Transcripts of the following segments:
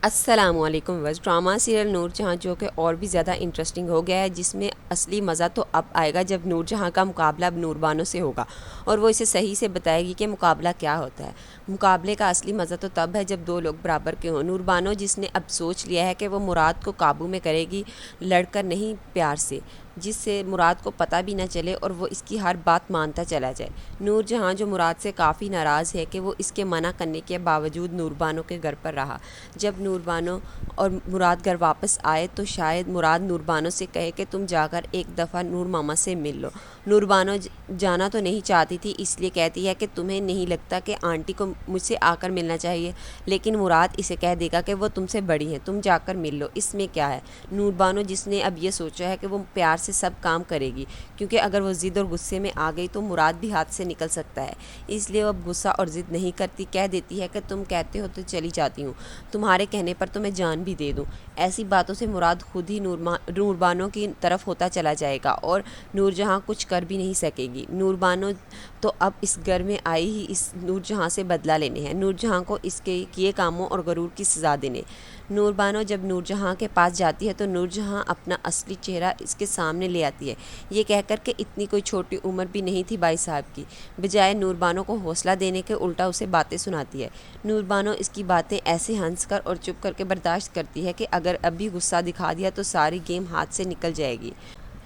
السلام علیکم وز drama serial نور جہاں جو کہ اور بھی زیادہ انٹرسٹنگ ہو گیا ہے، جس میں اصلی مزہ تو اب آئے گا جب نور جہاں کا مقابلہ اب نور بانو سے ہوگا اور وہ اسے صحیح سے بتائے گی کہ مقابلہ کیا ہوتا ہے۔ مقابلے کا اصلی مزہ تو تب ہے جب دو لوگ برابر کے ہوں۔ نور بانو جس نے اب سوچ لیا ہے کہ وہ مراد کو قابو میں کرے گی، لڑ کر نہیں پیار سے، جس سے مراد کو پتہ بھی نہ چلے اور وہ اس کی ہر بات مانتا چلا جائے۔ نور جہاں جو مراد سے کافی ناراض ہے کہ وہ اس کے منع کرنے کے باوجود نور بانو کے گھر پر رہا۔ جب نور بانو اور مراد گھر واپس آئے تو شاید مراد نور بانو سے کہے کہ تم جا کر ایک دفعہ نور ماما سے مل لو۔ نور بانو جانا تو نہیں چاہتی تھی، اس لیے کہتی ہے کہ تمہیں نہیں لگتا کہ آنٹی کو مجھ سے آ کر ملنا چاہیے، لیکن مراد اسے کہہ دے گا کہ وہ تم سے بڑی ہیں، تم جا کر مل لو، اس میں کیا ہے۔ نور بانو جس نے اب یہ سوچا ہے کہ وہ پیار سے سب کام کرے گی، کیونکہ اگر وہ ضد اور غصے میں آ گئی تو مراد بھی ہاتھ سے نکل سکتا ہے، اس لیے وہ اب غصہ اور ضد نہیں کرتی، کہہ دیتی ہے کہ تم کہتے ہو تو چلی جاتی ہوں، تمہارے کہنے پر تو میں جان بھی دے دوں۔ ایسی باتوں سے مراد خود ہی نور بانو کی طرف ہوتا چلا جائے گا اور نور جہاں کچھ کر بھی نہیں سکے گی۔ نور بانو تو اب اس گھر میں آئی ہی اس نور جہاں سے بدلہ لینے ہیں، نور جہاں کو اس کے کیے کاموں اور غرور کی سزا دینے۔ نور بانو جب نور جہاں کے پاس جاتی ہے تو نور جہاں اپنا اصلی چہرہ اس کے سامنے لے آتی ہے، یہ کہہ کر کہ اتنی کوئی چھوٹی عمر بھی نہیں تھی بھائی صاحب کی، بجائے نور بانو کو حوصلہ دینے کے الٹا اسے باتیں سناتی ہے۔ نور بانو اس کی باتیں ایسے ہنس کر اور چپ کر کے برداشت کرتی ہے کہ اگر ابھی غصہ دکھا دیا تو ساری گیم ہاتھ سے نکل جائے گی۔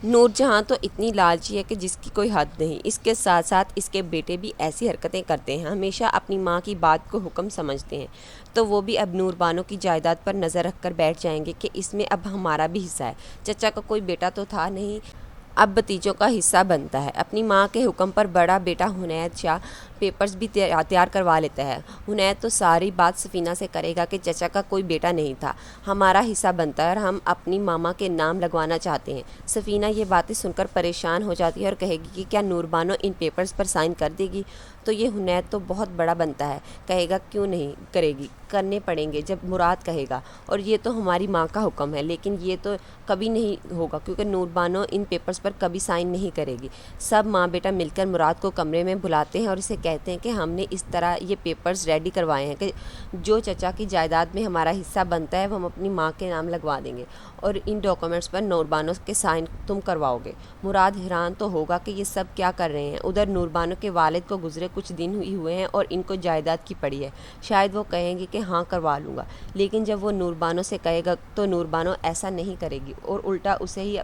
نور جہاں تو اتنی لالچی ہے کہ جس کی کوئی حد نہیں، اس کے ساتھ ساتھ اس کے بیٹے بھی ایسی حرکتیں کرتے ہیں، ہمیشہ اپنی ماں کی بات کو حکم سمجھتے ہیں، تو وہ بھی اب نور بانو کی جائیداد پر نظر رکھ کر بیٹھ جائیں گے کہ اس میں اب ہمارا بھی حصہ ہے۔ چچا کا کوئی بیٹا تو تھا نہیں، اب بھتیجوں کا حصہ بنتا ہے۔ اپنی ماں کے حکم پر بڑا بیٹا حنید شاہ پیپرز بھی تیار کروا لیتا ہے۔ حنید تو ساری بات سفینہ سے کرے گا کہ چچا کا کوئی بیٹا نہیں تھا، ہمارا حصہ بنتا ہے اور ہم اپنی ماما کے نام لگوانا چاہتے ہیں۔ سفینہ یہ باتیں سن کر پریشان ہو جاتی ہے اور کہے گی کہ کیا نور بانو ان پیپرز پر سائن کر دے گی؟ تو یہ حنید تو بہت بڑا بنتا ہے، کہے گا کیوں نہیں کرے گی، کرنے پڑیں گے جب مراد کہے گا، اور یہ تو ہماری ماں کا حکم ہے، لیکن یہ تو کبھی نہیں ہوگا کیونکہ نور بانو ان پیپرز پر کبھی سائن نہیں کرے گی۔ سب ماں بیٹا مل کر مراد کو کمرے میں بلاتے ہیں اور اسے کہتے ہیں کہ ہم نے اس طرح یہ پیپرز ریڈی کروائے ہیں کہ جو چچا کی جائیداد میں ہمارا حصہ بنتا ہے وہ ہم اپنی ماں کے نام لگوا دیں گے، اور ان ڈاکومنٹس پر نور بانو کے سائن تم کرواؤ گے۔ مراد حیران تو ہوگا کہ یہ سب کیا کر رہے ہیں، ادھر نور بانو کے والد کو گزرے کچھ دن ہی ہوئے ہیں اور ان کو جائیداد کی پڑی ہے، شاید وہ کہیں گے کہ ہاں کروا لوں گا، لیکن جب وہ نور بانو سے کہے گا تو نور بانو ایسا نہیں کرے گی اور الٹا اسے ہی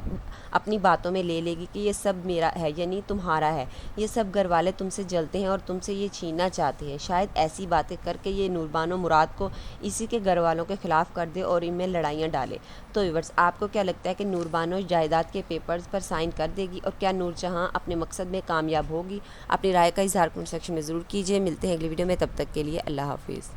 اپنی باتوں میں لے لے گی کہ یہ سب میرا ہے، یعنی تمہارا ہے، یہ سب گھر والے تم سے جلتے ہیں اور تم سے یہ چھیننا چاہتے ہیں۔ شاید ایسی باتیں کر کے یہ نور بانو مراد کو اسی کے گھر والوں کے خلاف کر دے اور ان میں لڑائیاں ڈالے۔ تو ویورز، آپ کو کیا لگتا ہے کہ نور بانو جائیداد کے پیپرز پر سائن کر دے گی اور کیا نور جہاں اپنے مقصد میں کامیاب ہوگی؟ اپنی رائے کا اظہار کمنٹ سیکشن میں ضرور کیجیے۔ ملتے ہیں اگلی ویڈیو میں، تب تک کے لیے اللہ حافظ۔